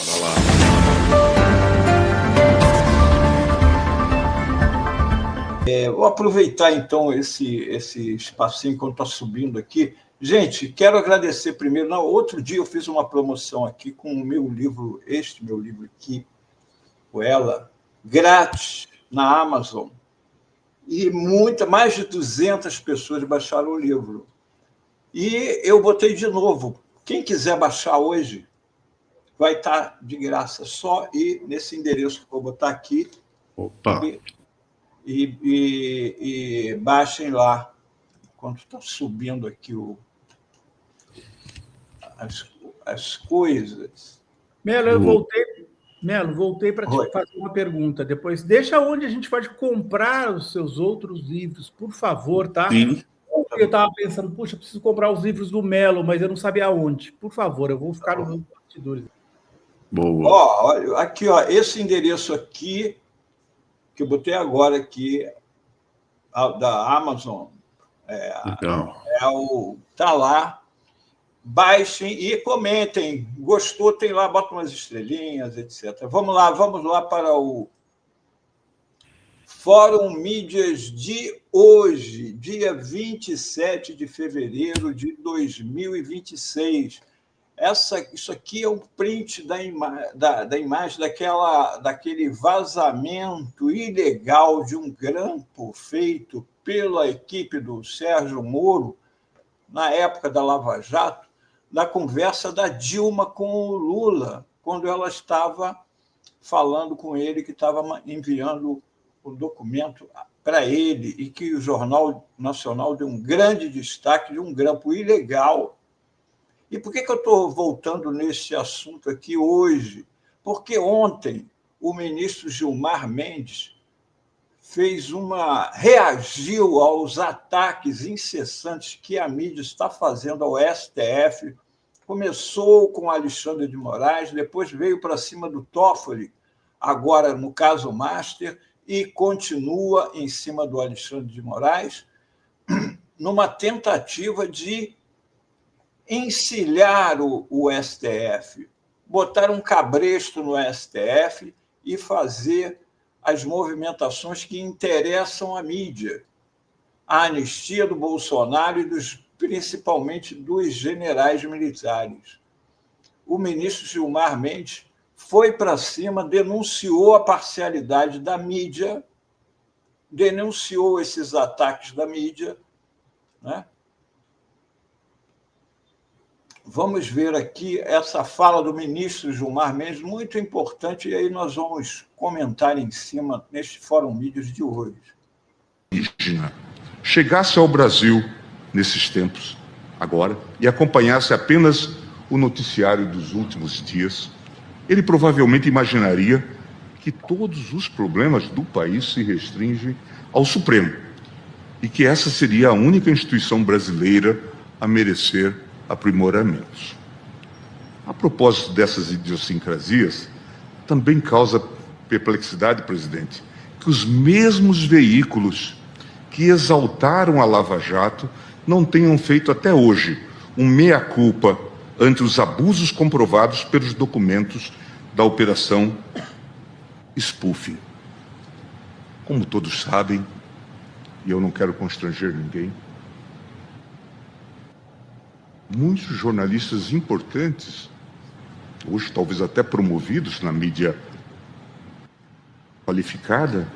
Bora lá. Vou aproveitar, então, esse espacinho enquanto está subindo aqui. Gente, quero agradecer primeiro. Outro dia eu fiz uma promoção aqui com o meu livro, meu livro aqui, o Ela, grátis, na Amazon. E mais de 200 pessoas baixaram o livro. E eu botei de novo. Quem quiser baixar hoje, vai estar de graça. Só ir nesse endereço que eu vou botar aqui. Opa! E baixem lá. Quando está subindo aqui as coisas. Melo, eu voltei para te fazer uma pergunta. Depois, deixa onde a gente pode comprar os seus outros livros, por favor, tá? Sim. Eu estava pensando, puxa, eu preciso comprar os livros do Melo, mas eu não sabia aonde. Por favor, eu vou ficar nos bastidores. Boa. Olha, aqui, esse endereço aqui, que eu botei agora aqui, da Amazon, tá lá. Baixem e comentem. Gostou, tem lá, bota umas estrelinhas, etc. Vamos lá para o Fórum Mídias de hoje, dia 27 de fevereiro de 2026. Isso aqui é um print da imagem daquele vazamento ilegal de um grampo feito pela equipe do Sérgio Moro, na época da Lava Jato, na conversa da Dilma com o Lula, quando ela estava falando com ele que estava enviando o documento para ele e que o Jornal Nacional deu um grande destaque de um grampo ilegal. E por que eu estou voltando nesse assunto aqui hoje? Porque ontem o ministro Gilmar Mendes reagiu aos ataques incessantes que a mídia está fazendo ao STF. Começou com Alexandre de Moraes, depois veio para cima do Toffoli, agora no caso Master, e continua em cima do Alexandre de Moraes, numa tentativa de encilhar o STF, botar um cabresto no STF e fazer as movimentações que interessam a mídia. A anistia do Bolsonaro e principalmente dos generais militares. O ministro Gilmar Mendes foi para cima, denunciou a parcialidade da mídia, denunciou esses ataques da mídia, né? Vamos ver aqui essa fala do ministro Gilmar Mendes, muito importante, e aí nós vamos comentar em cima neste Fórum Mídias de hoje. Chegasse ao Brasil nesses tempos, agora, e acompanhasse apenas o noticiário dos últimos dias, ele provavelmente imaginaria que todos os problemas do país se restringem ao Supremo e que essa seria a única instituição brasileira a merecer aprimoramentos. A propósito dessas idiosincrasias, também causa perplexidade, presidente, que os mesmos veículos que exaltaram a Lava Jato não tenham feito até hoje um meia-culpa ante os abusos comprovados pelos documentos da Operação Spoofing. Como todos sabem, e eu não quero constranger ninguém, muitos jornalistas importantes, hoje talvez até promovidos na mídia qualificada,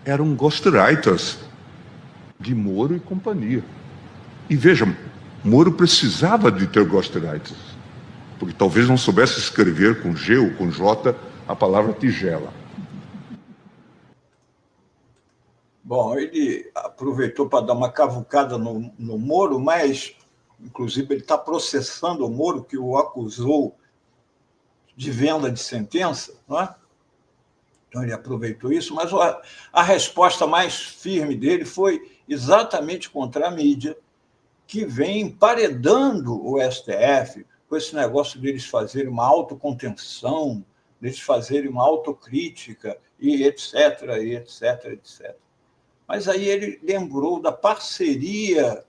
eram ghostwriters de Moro e companhia. E vejam, Moro precisava de ter ghostwriters, porque talvez não soubesse escrever com G ou com J a palavra tigela. Bom, ele aproveitou para dar uma cavucada no Moro, mas, inclusive, ele está processando o Moro, que o acusou de venda de sentença, não é? Então, ele aproveitou isso, mas a resposta mais firme dele foi exatamente contra a mídia, que vem emparedando o STF com esse negócio deles fazerem uma autocontenção, deles fazerem uma autocrítica, e etc, e etc, etc. Mas aí ele lembrou da parceria,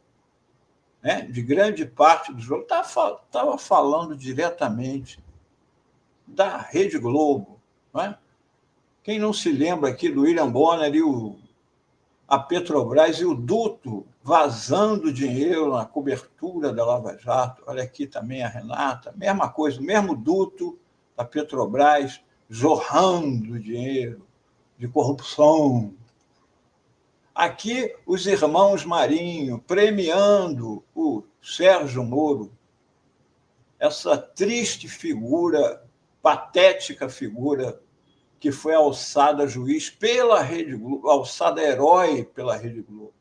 né, de grande parte do jogo, estava falando diretamente da Rede Globo. Não é? Quem não se lembra aqui do William Bonner e a Petrobras e o duto vazando dinheiro na cobertura da Lava Jato? Olha aqui também a Renata, mesma coisa, o mesmo duto da Petrobras jorrando dinheiro de corrupção. Aqui, os irmãos Marinho premiando o Sérgio Moro, essa triste figura, patética figura, que foi alçada juiz pela Rede Globo, alçada herói pela Rede Globo.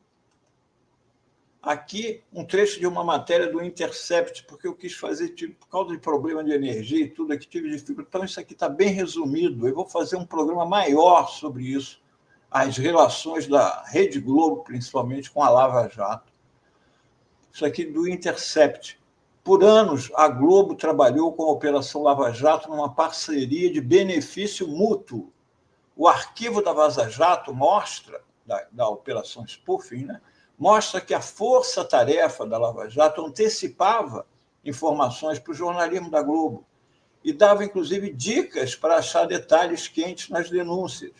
Aqui, um trecho de uma matéria do Intercept, porque eu quis fazer, por causa de problema de energia e tudo, aqui tive dificuldade. Então, isso aqui está bem resumido. Eu vou fazer um programa maior sobre isso, as relações da Rede Globo, principalmente, com a Lava Jato. Isso aqui do Intercept. Por anos, a Globo trabalhou com a Operação Lava Jato numa parceria de benefício mútuo. O arquivo da Vaza Jato mostra, da Operação Spoofing, né, mostra que a força-tarefa da Lava Jato antecipava informações para o jornalismo da Globo e dava, inclusive, dicas para achar detalhes quentes nas denúncias.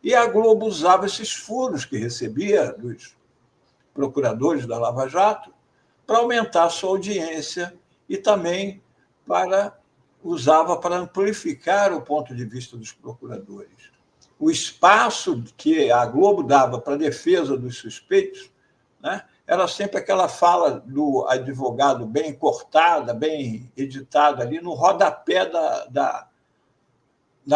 E a Globo usava esses furos que recebia dos procuradores da Lava Jato para aumentar a sua audiência e também usava para amplificar o ponto de vista dos procuradores. O espaço que a Globo dava para a defesa dos suspeitos, né, era sempre aquela fala do advogado bem cortada, bem editada ali no rodapé da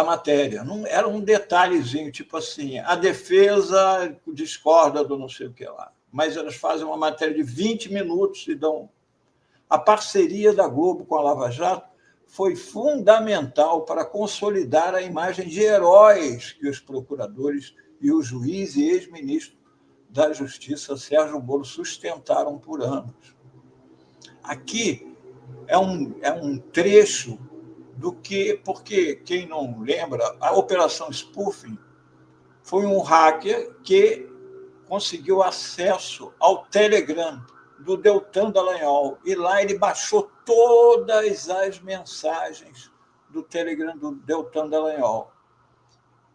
matéria. Não, era um detalhezinho, tipo assim, a defesa discorda do não sei o que lá. Mas elas fazem uma matéria de 20 minutos e dão... A parceria da Globo com a Lava Jato foi fundamental para consolidar a imagem de heróis que os procuradores e o juiz e ex-ministro da Justiça, Sérgio Moro, sustentaram por anos. Aqui é um trecho do que... Porque, quem não lembra, a Operação Spoofing foi um hacker que conseguiu acesso ao Telegram do Deltan Dallagnol, e lá ele baixou todas as mensagens do Telegram do Deltan Dallagnol.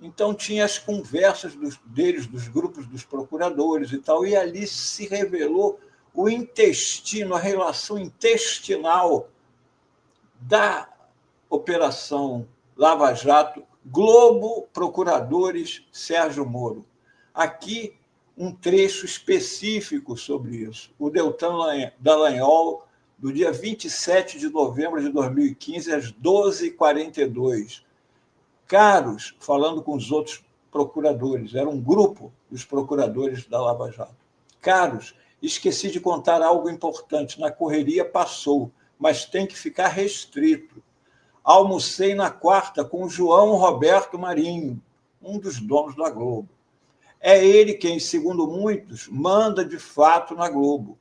Então, tinha as conversas deles, dos grupos dos procuradores e tal, e ali se revelou o intestino, a relação intestinal da Operação Lava Jato, Globo, procuradores, Sérgio Moro. Aqui, um trecho específico sobre isso. O Deltan Dallagnol, do dia 27 de novembro de 2015, às 12h42. Caros, falando com os outros procuradores, era um grupo dos procuradores da Lava Jato. Caros, esqueci de contar algo importante. Na correria passou, mas tem que ficar restrito. Almocei na quarta com o João Roberto Marinho, um dos donos da Globo. É ele quem, segundo muitos, manda de fato na Globo,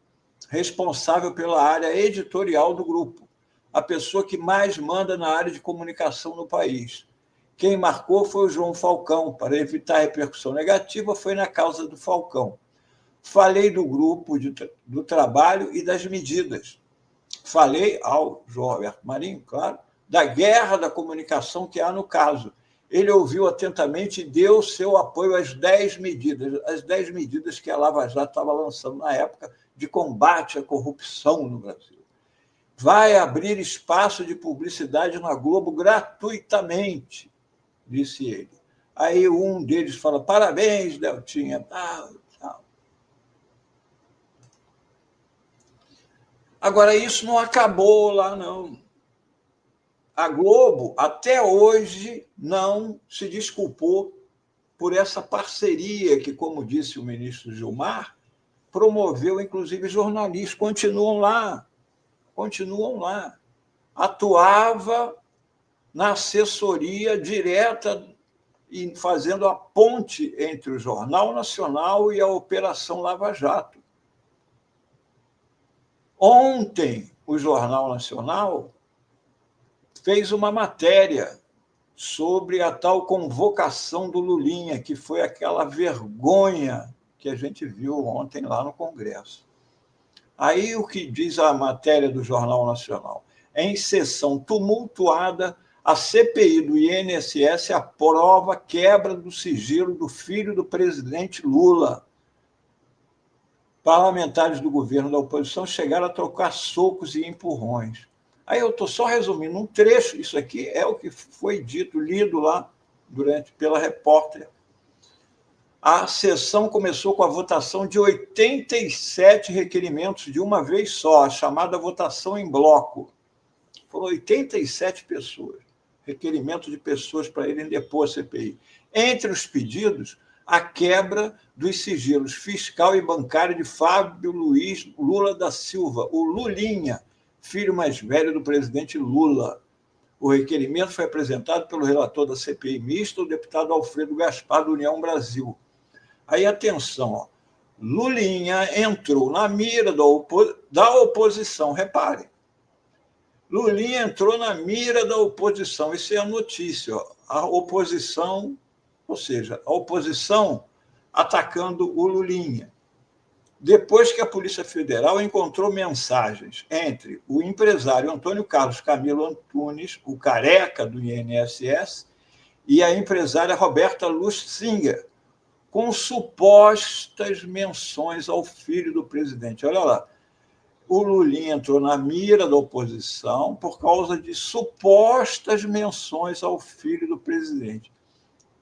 responsável pela área editorial do grupo, a pessoa que mais manda na área de comunicação no país. Quem marcou foi o João Falcão. Para evitar repercussão negativa, foi na causa do Falcão. Falei do grupo, do trabalho e das medidas. Falei ao João Roberto Marinho, claro, da guerra da comunicação que há no caso. Ele ouviu atentamente e deu seu apoio às 10 medidas, as 10 medidas que a Lava Jato estava lançando na época de combate à corrupção no Brasil. Vai abrir espaço de publicidade na Globo gratuitamente, disse ele. Aí um deles fala, parabéns, Deltinha. Agora, isso não acabou lá, não. A Globo, até hoje, não se desculpou por essa parceria que, como disse o ministro Gilmar, promoveu, inclusive, jornalistas. Continuam lá. Atuava na assessoria direta e fazendo a ponte entre o Jornal Nacional e a Operação Lava Jato. Ontem, o Jornal Nacional fez uma matéria sobre a tal convocação do Lulinha, que foi aquela vergonha que a gente viu ontem lá no Congresso. Aí o que diz a matéria do Jornal Nacional? Em sessão tumultuada, A CPI do INSS aprova a quebra do sigilo do filho do presidente Lula. Parlamentares do governo da oposição chegaram a trocar socos e empurrões. Aí eu estou só resumindo um trecho, isso aqui é o que foi dito, lido lá pela repórter. A sessão começou com a votação de 87 requerimentos de uma vez só, a chamada votação em bloco. Foram 87 pessoas, requerimento de pessoas para irem depor a CPI. Entre os pedidos, a quebra dos sigilos fiscal e bancário de Fábio Luiz Lula da Silva, o Lulinha, filho mais velho do presidente Lula. O requerimento foi apresentado pelo relator da CPI mista, o deputado Alfredo Gaspar, do União Brasil. Aí, atenção, ó. Lulinha entrou na mira da oposição, reparem. Lulinha entrou na mira da oposição, isso é a notícia, ó. A oposição, ou seja, a oposição atacando o Lulinha. Depois que a Polícia Federal encontrou mensagens entre o empresário Antônio Carlos Camilo Antunes, o careca do INSS, e a empresária Roberta Lussinger, com supostas menções ao filho do presidente. Olha lá, o Lulinha entrou na mira da oposição por causa de supostas menções ao filho do presidente.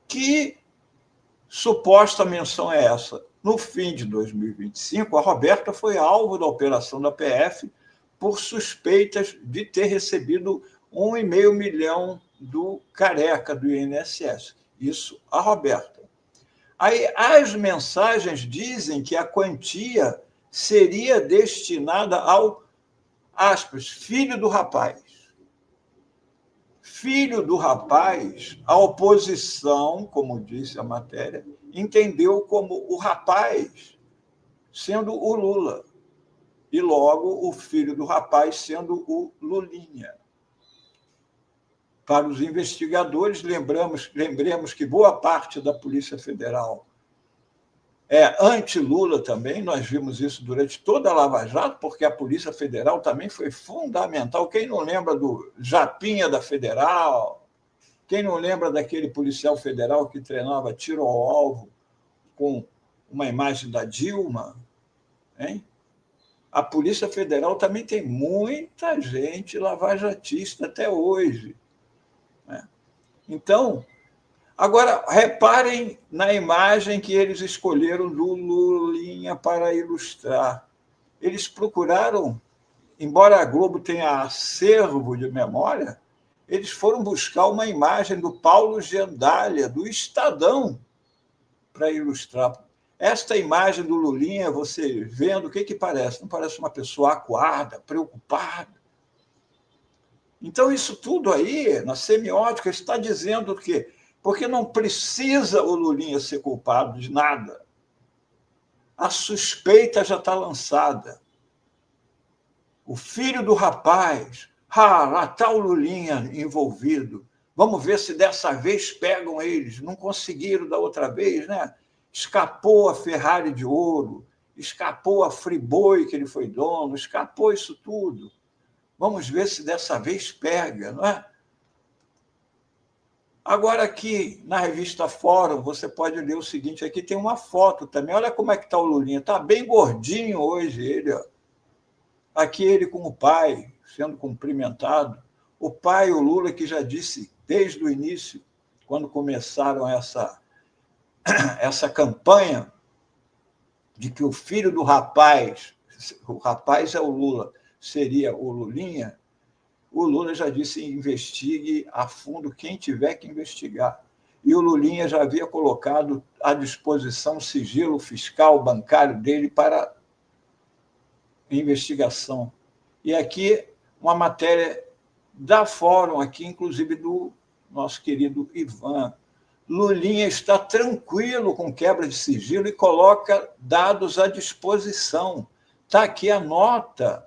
Que suposta menção é essa? No fim de 2025, a Roberta foi alvo da operação da PF por suspeitas de ter recebido 1,5 milhão do careca do INSS. Isso, a Roberta. Aí, as mensagens dizem que a quantia seria destinada ao, aspas, filho do rapaz. Filho do rapaz, a oposição, como disse a matéria, entendeu como o rapaz sendo o Lula, e logo o filho do rapaz sendo o Lulinha. Para os investigadores, lembremos que boa parte da Polícia Federal é anti-Lula também, nós vimos isso durante toda a Lava Jato, porque a Polícia Federal também foi fundamental. Quem não lembra do Japinha da Federal? Quem não lembra daquele policial federal que treinava tiro ao alvo com uma imagem da Dilma? Hein? A Polícia Federal também tem muita gente lavajatista até hoje. Então, agora, reparem na imagem que eles escolheram do Lulinha para ilustrar. Eles procuraram, embora a Globo tenha acervo de memória, eles foram buscar uma imagem do Paulo Gendália, do Estadão, para ilustrar. Esta imagem do Lulinha, você vendo, o que parece? Não parece uma pessoa acuada, preocupada? Então, isso tudo aí, na semiótica, está dizendo o quê? Porque não precisa o Lulinha ser culpado de nada. A suspeita já está lançada. O filho do rapaz, lá está o Lulinha envolvido. Vamos ver se dessa vez pegam eles. Não conseguiram da outra vez, né? Escapou a Ferrari de ouro, escapou a Friboi, que ele foi dono, escapou isso tudo. Vamos ver se dessa vez pega, não é? Agora, aqui na revista Fórum, você pode ler o seguinte, aqui tem uma foto também. Olha como é que está o Lulinha. Está bem gordinho hoje ele. Ó. Aqui ele com o pai, sendo cumprimentado. O pai, o Lula, que já disse desde o início, quando começaram essa campanha de que o filho do rapaz, o rapaz é o Lula, seria o Lulinha, o Lula já disse: investigue a fundo quem tiver que investigar. E o Lulinha já havia colocado à disposição o sigilo fiscal, bancário dele para investigação. E aqui uma matéria da Fórum, aqui, inclusive do nosso querido Ivan. Lulinha está tranquilo com quebra de sigilo e coloca dados à disposição. Está aqui a nota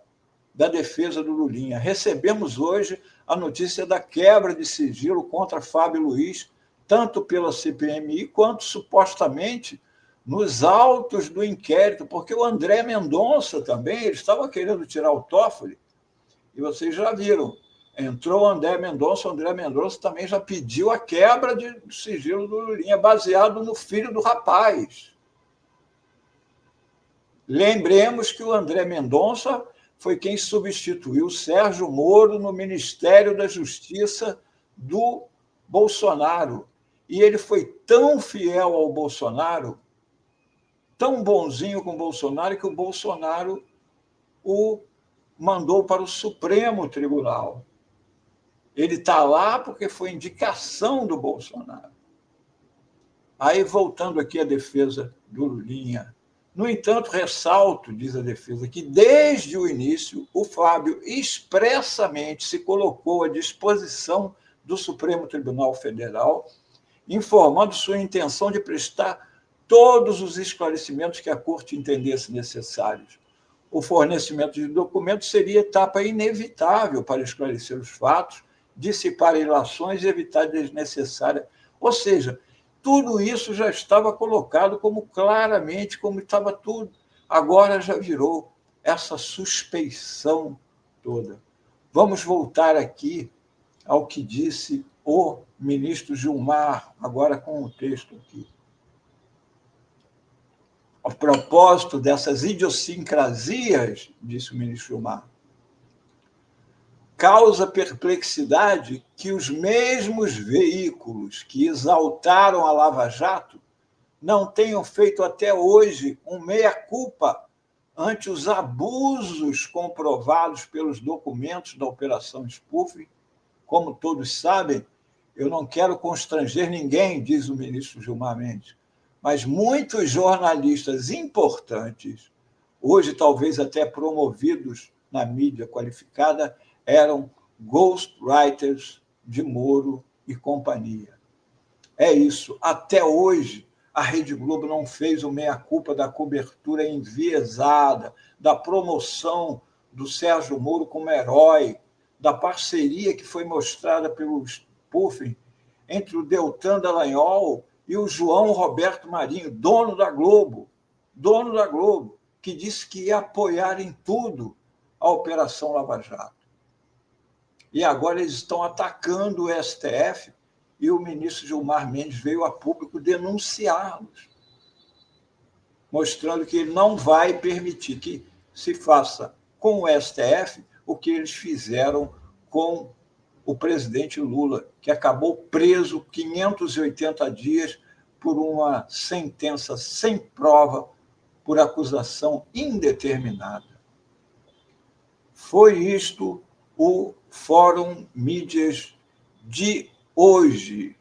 da defesa do Lulinha. Recebemos hoje a notícia da quebra de sigilo contra Fábio Luiz, tanto pela CPMI quanto, supostamente, nos autos do inquérito, porque o André Mendonça também, ele estava querendo tirar o Toffoli, e vocês já viram, Entrou o André Mendonça também já pediu a quebra do sigilo do Lulinha, baseado no filho do rapaz. Lembremos que o André Mendonça foi quem substituiu o Sérgio Moro no Ministério da Justiça do Bolsonaro. E ele foi tão fiel ao Bolsonaro, tão bonzinho com o Bolsonaro, que o Bolsonaro o mandou para o Supremo Tribunal. Ele está lá porque foi indicação do Bolsonaro. Aí, voltando aqui à defesa do Lulinha. No entanto, ressalto, diz a defesa, que desde o início o Fábio expressamente se colocou à disposição do Supremo Tribunal Federal, informando sua intenção de prestar todos os esclarecimentos que a Corte entendesse necessários. O fornecimento de documentos seria etapa inevitável para esclarecer os fatos, dissipar ilações e evitar desnecessária. Ou seja, tudo isso já estava colocado como claramente, como estava tudo. Agora já virou essa suspeição toda. Vamos voltar aqui ao que disse o ministro Gilmar, agora com o texto aqui. A propósito dessas idiosincrasias, disse o ministro Gilmar, causa perplexidade que os mesmos veículos que exaltaram a Lava Jato não tenham feito até hoje um meia-culpa ante os abusos comprovados pelos documentos da Operação Spoofing. Como todos sabem, eu não quero constranger ninguém, diz o ministro Gilmar Mendes, mas muitos jornalistas importantes, hoje talvez até promovidos na mídia qualificada, eram ghostwriters de Moro e companhia. É isso. Até hoje, a Rede Globo não fez o meia-culpa da cobertura enviesada, da promoção do Sérgio Moro como herói, da parceria que foi mostrada pelo Spoofing entre o Deltan Dallagnol e o João Roberto Marinho, dono da Globo, que disse que ia apoiar em tudo a Operação Lava Jato. E agora eles estão atacando o STF e o ministro Gilmar Mendes veio a público denunciá-los, mostrando que ele não vai permitir que se faça com o STF o que eles fizeram com o presidente Lula, que acabou preso 580 dias por uma sentença sem prova, por acusação indeterminada. Foi isto o Fórum Mídias de hoje.